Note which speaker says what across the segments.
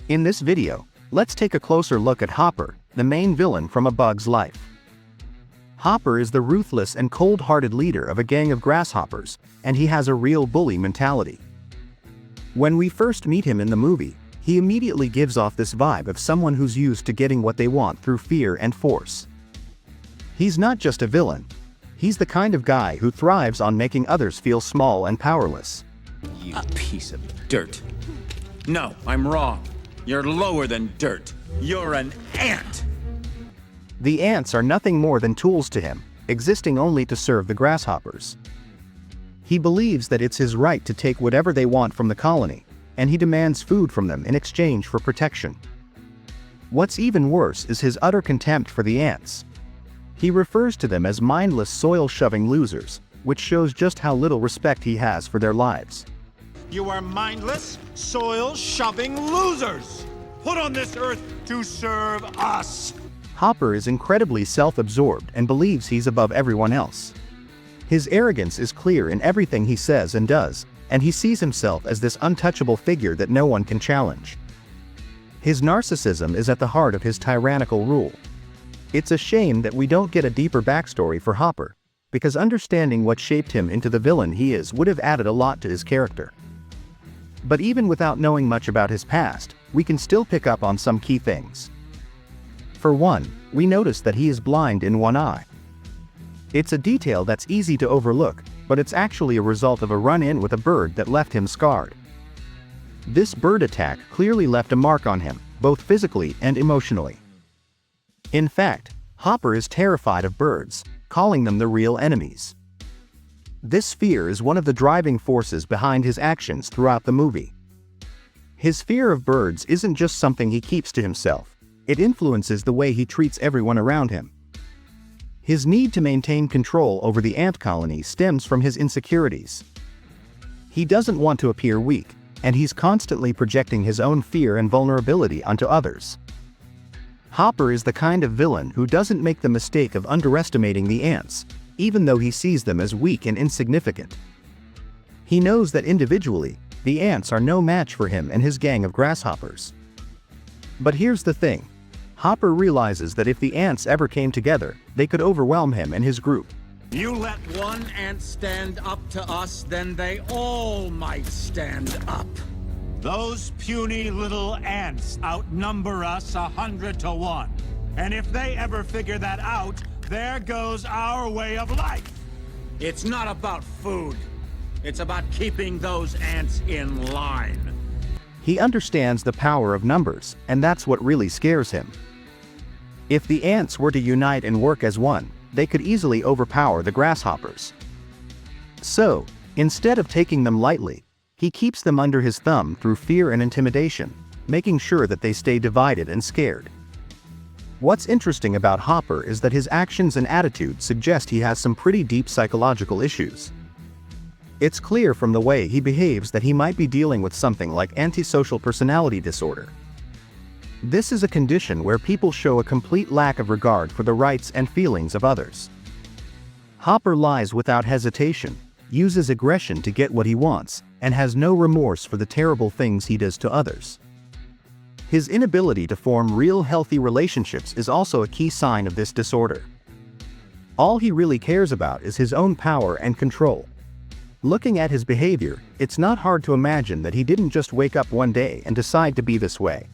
Speaker 1: In this video, let's take a closer look at Hopper, the main villain from A Bug's Life. Hopper is the ruthless and cold-hearted leader of a gang of grasshoppers, and he has a real bully mentality. When we first meet him in the movie, he immediately gives off this vibe of someone who's used to getting what they want through fear and force. He's not just a villain. He's the kind of guy who thrives on making others feel small and powerless.
Speaker 2: You piece of dirt. No, I'm wrong. You're lower than dirt. You're an ant.
Speaker 1: The ants are nothing more than tools to him, existing only to serve the grasshoppers. He believes that it's his right to take whatever they want from the colony, and he demands food from them in exchange for protection. What's even worse is his utter contempt for the ants. He refers to them as mindless soil-shoving losers, which shows just how little respect he has for their lives.
Speaker 3: You are mindless, soil-shoving losers, put on this earth to serve us.
Speaker 1: Hopper is incredibly self-absorbed and believes he's above everyone else. His arrogance is clear in everything he says and does, and he sees himself as this untouchable figure that no one can challenge. His narcissism is at the heart of his tyrannical rule. It's a shame that we don't get a deeper backstory for Hopper, because understanding what shaped him into the villain he is would have added a lot to his character. But even without knowing much about his past, we can still pick up on some key things. For one, we notice that he is blind in one eye. It's a detail that's easy to overlook, but it's actually a result of a run-in with a bird that left him scarred. This bird attack clearly left a mark on him, both physically and emotionally. In fact, Hopper is terrified of birds, calling them the real enemies. This fear is one of the driving forces behind his actions throughout the movie. His fear of birds isn't just something he keeps to himself. It influences the way he treats everyone around him. His need to maintain control over the ant colony stems from his insecurities. He doesn't want to appear weak, and he's constantly projecting his own fear and vulnerability onto others. Hopper is the kind of villain who doesn't make the mistake of underestimating the ants, even though he sees them as weak and insignificant. He knows that individually, the ants are no match for him and his gang of grasshoppers. But here's the thing. Hopper realizes that if the ants ever came together, they could overwhelm him and his group.
Speaker 2: You let one ant stand up to us, then they all might stand up.
Speaker 3: Those puny little ants outnumber us 100 to 1. And if they ever figure that out, there goes our way of life.
Speaker 2: It's not about food. It's about keeping those ants in line.
Speaker 1: He understands the power of numbers, and that's what really scares him. If the ants were to unite and work as one, they could easily overpower the grasshoppers. So, instead of taking them lightly, he keeps them under his thumb through fear and intimidation, making sure that they stay divided and scared. What's interesting about Hopper is that his actions and attitude suggest he has some pretty deep psychological issues. It's clear from the way he behaves that he might be dealing with something like antisocial personality disorder. This is a condition where people show a complete lack of regard for the rights and feelings of others. Hopper lies without hesitation, uses aggression to get what he wants, and has no remorse for the terrible things he does to others. His inability to form real healthy relationships is also a key sign of this disorder. All he really cares about is his own power and control. Looking at his behavior, it's not hard to imagine that he didn't just wake up one day and decide to be this way.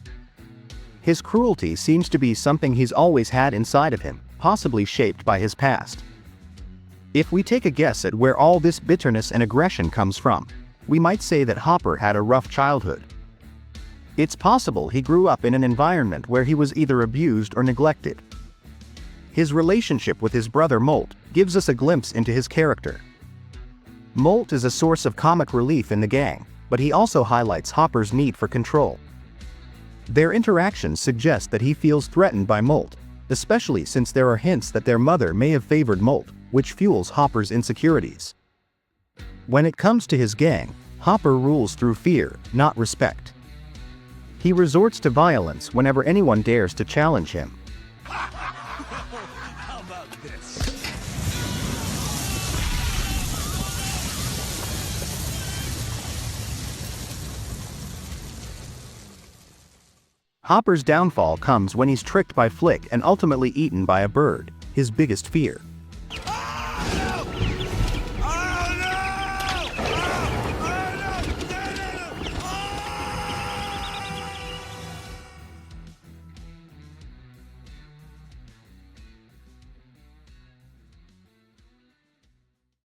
Speaker 1: His cruelty seems to be something he's always had inside of him, possibly shaped by his past. If we take a guess at where all this bitterness and aggression comes from, we might say that Hopper had a rough childhood. It's possible he grew up in an environment where he was either abused or neglected. His relationship with his brother Molt gives us a glimpse into his character. Molt is a source of comic relief in the gang, but he also highlights Hopper's need for control. Their interactions suggest that he feels threatened by Molt, especially since there are hints that their mother may have favored Molt, which fuels Hopper's insecurities. When it comes to his gang, Hopper rules through fear, not respect. He resorts to violence whenever anyone dares to challenge him. Hopper's downfall comes when he's tricked by Flick and ultimately eaten by a bird, his biggest fear.